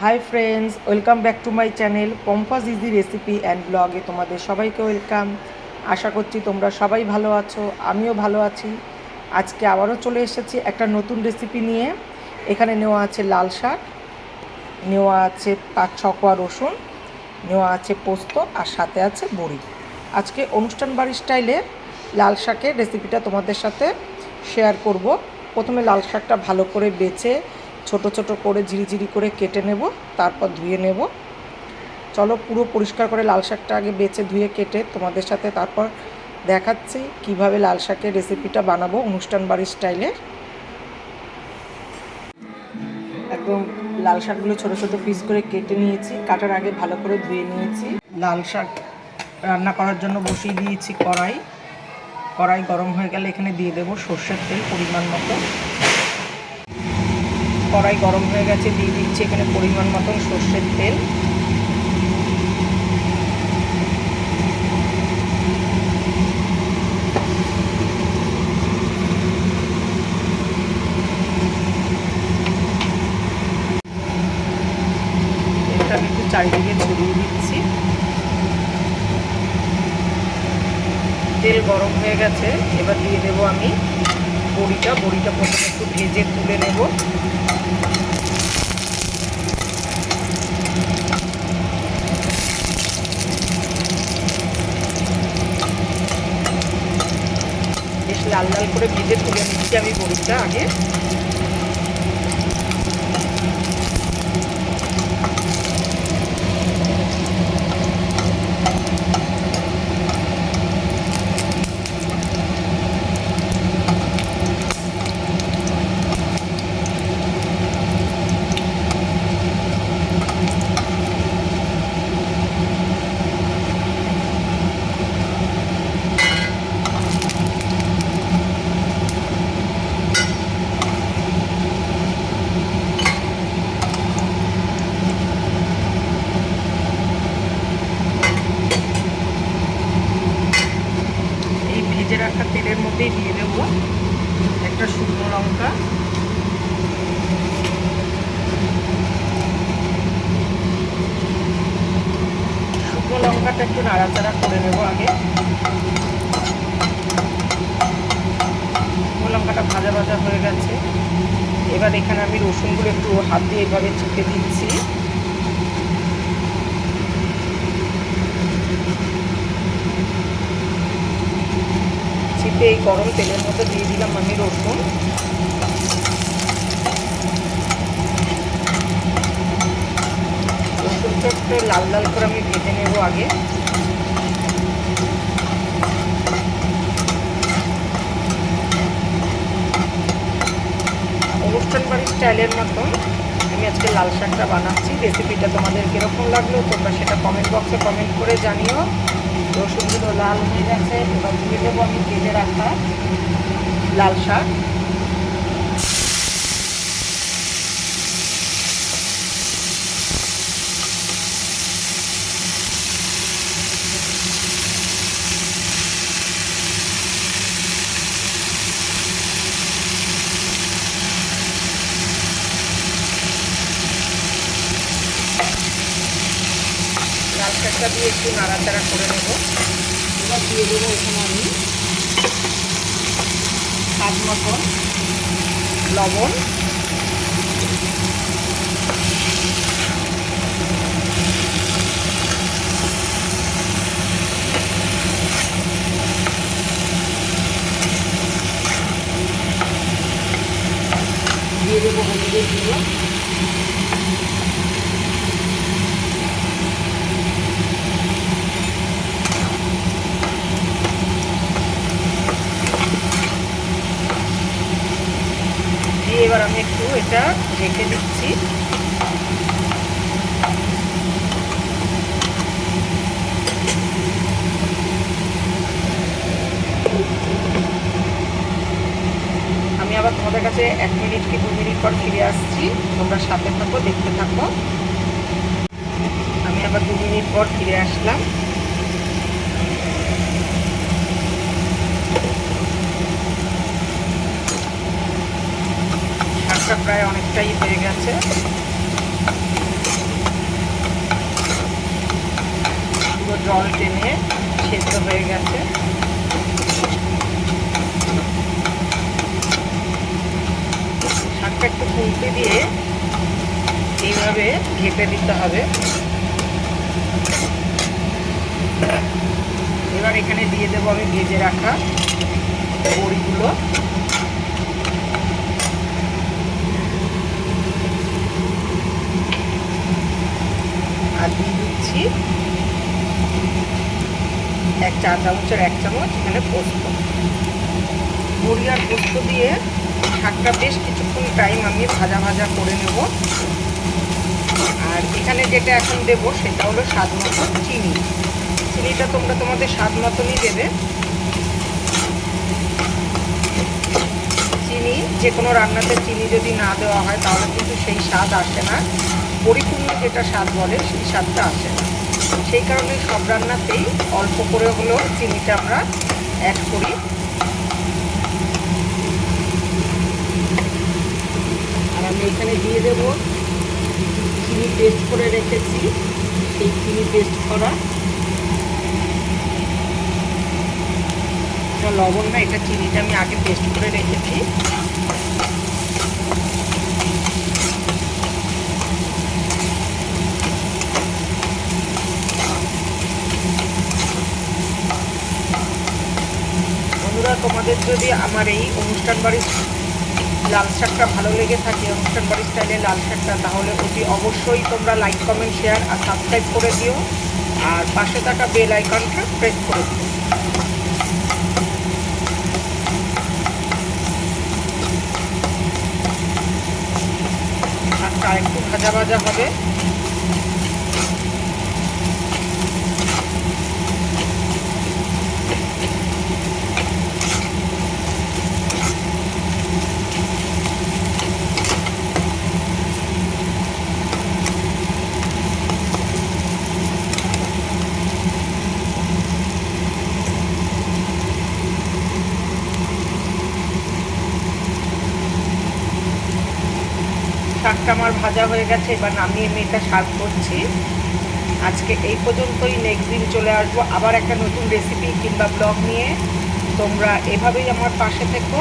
High friends, welcome back to my channel Pompa's easy recipe and ব্লগে তোমাদের সবাইকে welcome. আশা করছি তোমরা সবাই ভালো আছো, আমিও ভালো আছি। আজকে আবারও চলে এসেছি একটা নতুন রেসিপি নিয়ে। এখানে নেওয়া আছে লাল শাক, নেওয়া আছে 5-6 কোয়া রসুন, নেওয়া আছে পোস্ত, আর সাথে আছে বড়ি। আজকে অনুষ্ঠান বাড়ির স্টাইলে লাল শাকের রেসিপিটা তোমাদের সাথে শেয়ার করব। প্রথমে লাল শাকটা ভালো করে বেছে ছোট ছোট করে ঝিরিঝিরি করে কেটে নেব, তারপর ধুয়ে নেব। চলো পুরো পরিষ্কার করে লাল শাকটা আগে বেছে ধুয়ে কেটে তোমাদের সাথে তারপর দেখাচ্ছি কিভাবে লাল শাকের রেসিপিটা বানাবো অনুষ্ঠান বাড়ির স্টাইলে। একদম লাল শাকগুলো ছোট ছোট পিস করে কেটে নিয়েছি, কাটার আগে ভালো করে ধুয়ে নিয়েছি। লাল শাক রান্না করার জন্য বসিয়ে দিয়েছি কড়াই গরম হয়ে গেলে এখানে দিয়ে দেবো সর্ষের তেল পরিমাণ মতো। কড়াই গরম হয়ে গেছে, দিয়ে দিচ্ছি এখানে পরিমাণ মতন সর্ষের তেল। তেলটা আমি একটু চারিদিকে ছড়িয়ে দিচ্ছি। তেল গরম হয়ে গেছে, এবার দিয়ে দেবো আমি বড়িটা প্রথমে একটু ভেজে তুলে নেব। বেশ লাল লাল করে ভেজে তুলে নিচ্ছি আমি বড়িটা আগে। ভেজে রাখা তেলের মধ্যেই দিয়ে দেবো একটা শুকনো লঙ্কা, শুকনো লঙ্কাটা একটু নাড়াচাড়া করে নেবো আগে। শুকনো লঙ্কাটা ভাজা ভাজা হয়ে গেছে, এবার এখানে আমি রসুনগুলো একটু হাত দিয়ে এভাবে চিপে দিচ্ছি। চিপে এই গরম তেলের মধ্যে দিয়ে দিলাম আমি রসুন। রসুনটা একটু লাল লাল করে আমি ভেজে নেব আগে। অনুষ্ঠান বাড়ির স্টাইলের মতন আমি আজকে লাল শাকটা বানাচ্ছি। রেসিপিটা তোমাদের কীরকম লাগলো তোমরা সেটা কমেন্ট বক্সে কমেন্ট করে জানিও। রসুনগুলো লাল হয়ে গেছে, এবার দিয়ে দেবো আমি ভেজে রাখা লাল শাক। লাল শাকটা দিয়ে একটু নাড়াচাড়া করে নেব। এবার দিয়ে দেবো এখানে আমি স্বাদ মতন লবণ, দিয়ে দেবো হলুদের গুঁড়ো, দিয়ে এবার আমি একটু এটা ঢেকে দিচ্ছি। আমি আবার তোমাদের কাছে 1 মিনিট কি 2 মিনিট পর ফিরে আসছি, তোমরা সাথে থাকো, দেখতে থাকো। আমি আবার 2 মিনিট পর ফিরে আসলাম। শাকটা প্রায় অনেকটাই হয়ে গেছে। জল টেনে সেদ্ধ হয়ে গেছে। শাকটা একটু খুন্তি দিয়ে এইভাবে ঘেঁটে দিতে হবে। এবার এখানে দিয়ে দেবো আমি ভেজে রাখা বড়িগুলো। আর দিয়ে দিচ্ছি 1 চা চামচের 1 চামচ এখানে পোস্ত। বড়ি আর পোস্ত দিয়ে শাকটা বেশ কিছুক্ষণ টাইম আমি ভাজা ভাজা করে নেব। আর এখানে যেটা এখন দেব সেটা হলো স্বাদ মতো চিনি। চিনিটা তোমরা তোমাদের স্বাদ মতনই দেবে। চিনি যে কোনো রান্নাতে চিনি যদি না দেওয়া হয় তাহলে কিন্তু সেই স্বাদ আসে না, পরিপূর্ণ যেটা স্বাদ বলে সেই স্বাদটা আসে না। সেই কারণে সব রান্নাতেই অল্প করে হলেও চিনিটা আমরা অ্যাড করি। আর আমি এখানে দিয়ে দেব চিনি পেস্ট করে রেখেছি, সেই চিনি পেস্ট করা। এটা লবণ না, এটা চিনিটা আমি আগে পেস্ট করে রেখেছি। বন্ধুরা, তোমাদের যদি আমার এই অনুষ্ঠান বাড়ির লাল শাকটা ভালো লেগে থাকে, অনুষ্ঠান বাড়ির স্টাইলের লাল শাকটা, তাহলে অতি অবশ্যই তোমরা লাইক, কমেন্ট, শেয়ার আর সাবস্ক্রাইব করে দিও। আর পাশে থাকা বেল আইকনটা প্রেস করে দিও। শাকটা আরেকটু ভাজা ভাজা হবে। শাকটা আমার ভাজা হয়ে গেছে, এবার নামিয়ে আমি এটা সার্ভ করছি। আজকে এই পর্যন্তই। নেক্সট দিন চলে আসবো আবার একটা নতুন রেসিপি কিংবা ব্লগ নিয়ে। তোমরা এভাবেই আমার পাশে থেকো।